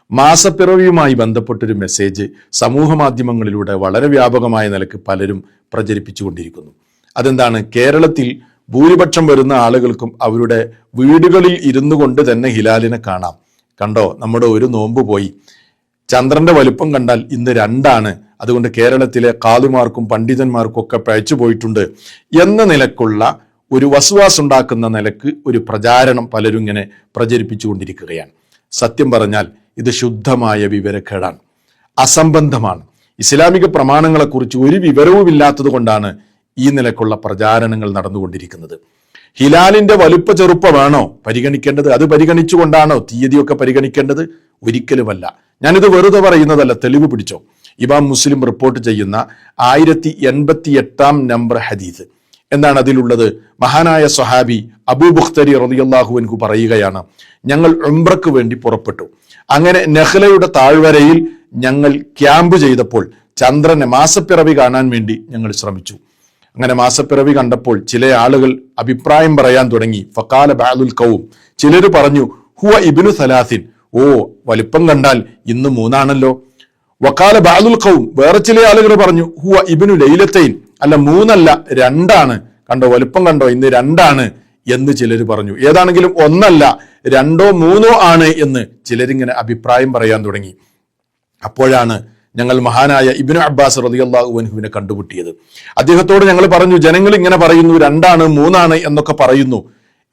മാസപ്പിറവിയുമായി ബന്ധപ്പെട്ടൊരു message സമൂഹ മാധ്യമങ്ങളിലൂടെ വളരെ വ്യാപകമായ നിലക്ക് പലരും പ്രചരിപ്പിച്ചുകൊണ്ടിരിക്കുന്നു. അതെന്താണ്? കേരളത്തിൽ ഭൂരിപക്ഷം വരുന്ന ആളുകൾക്കും അവരുടെ വീടുകളിൽ ഇരുന്നു കൊണ്ട് തന്നെ ഹിലാലിനെ കാണാം. കണ്ടോ, നമ്മുടെ ഒരു നോമ്പ് പോയി. ചന്ദ്രന്റെ വലുപ്പം കണ്ടാൽ ഇന്ന് 2 അതുകൊണ്ട് കേരളത്തിലെ കാളുമാർക്കും പണ്ഡിതന്മാർക്കും ഒക്കെ പഴച്ചു പോയിട്ടുണ്ട് എന്ന നിലക്കുള്ള ഒരു വസ്വാസുണ്ടാക്കുന്ന നിലക്ക് ഒരു പ്രചാരണം പലരും ഇങ്ങനെ പ്രചരിപ്പിച്ചുകൊണ്ടിരിക്കുകയാണ്. സത്യം പറഞ്ഞാൽ ഇത് ശുദ്ധമായ വിവരക്കേടാണ്, അസംബന്ധമാണ്. ഇസ്ലാമിക പ്രമാണങ്ങളെക്കുറിച്ച് ഒരു വിവരവുമില്ലാത്തത് കൊണ്ടാണ് ഈ നിലക്കുള്ള പ്രചാരണങ്ങൾ നടന്നുകൊണ്ടിരിക്കുന്നത്. ഹിലാലിന്റെ വലുപ്പ ചെറുപ്പമാണോ പരിഗണിക്കേണ്ടത്? അത് പരിഗണിച്ചുകൊണ്ടാണോ തീയതിയൊക്കെ പരിഗണിക്കേണ്ടത്? ഒരിക്കലുമല്ല. ഞാനിത് വെറുതെ പറയുന്നതല്ല, തെളിവ് പിടിച്ചോ. ഇമാം മുസ്ലിം റിപ്പോർട്ട് ചെയ്യുന്ന 1088 നമ്പർ ഹദീസ്. എന്താണ് അതിലുള്ളത്? മഹാനായ സ്വഹാബി അബൂ ബുഖ്തരി റളിയല്ലാഹു അൻഹു പറയുകയാണ്, ഞങ്ങൾ ഉംറക്ക് വേണ്ടി പുറപ്പെട്ടു. അങ്ങനെ നഖ്ലയുടെ താഴ്വരയിൽ ഞങ്ങൾ ക്യാമ്പ് ചെയ്തപ്പോൾ ചന്ദ്രനെ മാസപ്പിറവി കാണാൻ വേണ്ടി ഞങ്ങൾ ശ്രമിച്ചു. അങ്ങനെ മാസപ്പിറവി കണ്ടപ്പോൾ ചില ആളുകൾ അഭിപ്രായം പറയാൻ തുടങ്ങി. ഫഖാല ബഅദുൽ ഖൗം, ചിലർ പറഞ്ഞു, ഹുവ ഇബ്നു സലാസിൻ, ഓ വലിപ്പം കണ്ടാൽ ഇന്ന് 3 വഖാല ബഅദുൽ ഖൗം, വേറെ ചില ആളുകൾ പറഞ്ഞു, ഹുവ ഇബ്നു ലൈലത്തൈൻ, അല്ല 3 2 കണ്ടോ, വലിപ്പം കണ്ടോ, ഇന്ന് 2 എന്ന് ചിലർ പറഞ്ഞു. ഏതാണെങ്കിലും 1 2 3 ആണ് എന്ന് ചിലരിങ്ങനെ അഭിപ്രായം പറയാൻ തുടങ്ങി. അപ്പോഴാണ് ഞങ്ങൾ മഹാനായ ഇബ്നു അബ്ബാസ് റളിയല്ലാഹു അൻഹുവിനെ കണ്ടുമുട്ടിയത്. അദ്ദേഹത്തോട് ഞങ്ങൾ പറഞ്ഞു, ജനങ്ങൾ ഇങ്ങനെ പറയുന്നു 2 3 എന്നൊക്കെ പറയുന്നു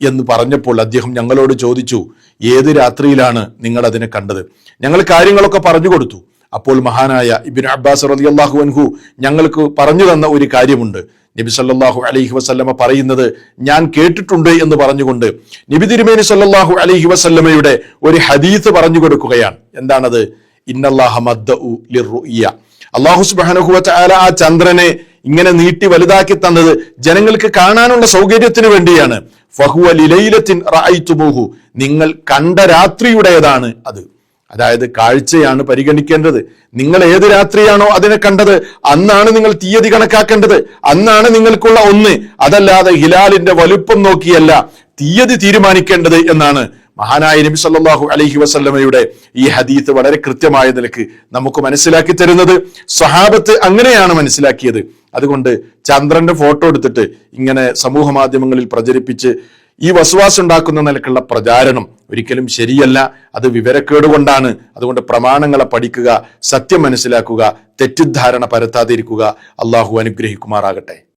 എന്ന് പറഞ്ഞപ്പോൾ അദ്ദേഹം ഞങ്ങളോട് ചോദിച്ചു, ഏത് രാത്രിയിലാണ് നിങ്ങൾ അതിനെ കണ്ടത്? ഞങ്ങൾ കാര്യങ്ങളൊക്കെ പറഞ്ഞു കൊടുത്തു. അപ്പോൾ മഹാനായ ഇബ്നു അബ്ബാസ് റളിയല്ലാഹു അൻഹു ഞങ്ങൾക്ക് പറഞ്ഞു തന്ന ഒരു കാര്യമുണ്ട്. നബി സല്ലല്ലാഹു അലൈഹി വസല്ലമ പറയുന്നത് ഞാൻ കേട്ടിട്ടുണ്ട് എന്ന് പറഞ്ഞുകൊണ്ട് നബി തിരുമേനി സല്ലല്ലാഹു അലൈഹി വസല്ലമയുടെ ഒരു ഹദീസ് പറഞ്ഞു കൊടുക്കുകയാണ്. എന്താണത്? ഇന്നല്ലാഹ മദ്ദഉ ലിർറുയ, അല്ലാഹു സുബ്ഹാനഹു വ തആല ആ ചന്ദ്രനെ ഇങ്ങനെ നീട്ടി വലുതാക്കി തന്നത് ജനങ്ങൾക്ക് കാണാനുള്ള സൗകര്യത്തിന് വേണ്ടിയാണ്. ഫഹുവ ലിലൈലത്തിൻ റഅയ്തുമൂഹു, നിങ്ങൾ കണ്ട രാത്രിയുടേതാണ് അത്. അതായത് കാഴ്ചയാണ് പരിഗണിക്കേണ്ടത്. നിങ്ങൾ ഏത് രാത്രിയാണോ അതിനെ കണ്ടത് അന്നാണ് നിങ്ങൾ തീയതി കണക്കാക്കേണ്ടത്, അന്നാണ് നിങ്ങൾക്കുള്ള 1. അതല്ലാതെ ഹിലാലിന്റെ വലുപ്പം നോക്കിയല്ല തീയതി തീരുമാനിക്കേണ്ടത് എന്നാണ് മഹാനായ നബി സല്ലല്ലാഹു അലൈഹി വസല്ലമയുടെ ഈ ഹദീസ് വളരെ കൃത്യമായ നിലക്ക് നമുക്ക് മനസ്സിലാക്കി തരുന്നത്. സ്വഹാബത്ത് അങ്ങനെയാണ് മനസ്സിലാക്കിയത്. അതുകൊണ്ട് ചന്ദ്രന്റെ ഫോട്ടോ എടുത്തിട്ട് ഇങ്ങനെ സമൂഹ മാധ്യമങ്ങളിൽ പ്രചരിപ്പിച്ച് ഈ വസ്വാസ് ഉണ്ടാക്കുന്ന നിലക്കുള്ള പ്രചാരണം ഒരിക്കലും ശരിയല്ല. അത് വിവരക്കേട് കൊണ്ടാണ്. അതുകൊണ്ട് പ്രമാണങ്ങളെ പഠിക്കുക, സത്യം മനസ്സിലാക്കുക, തെറ്റിദ്ധാരണ പരത്താതിരിക്കുക. അള്ളാഹു അനുഗ്രഹിക്കുമാറാകട്ടെ.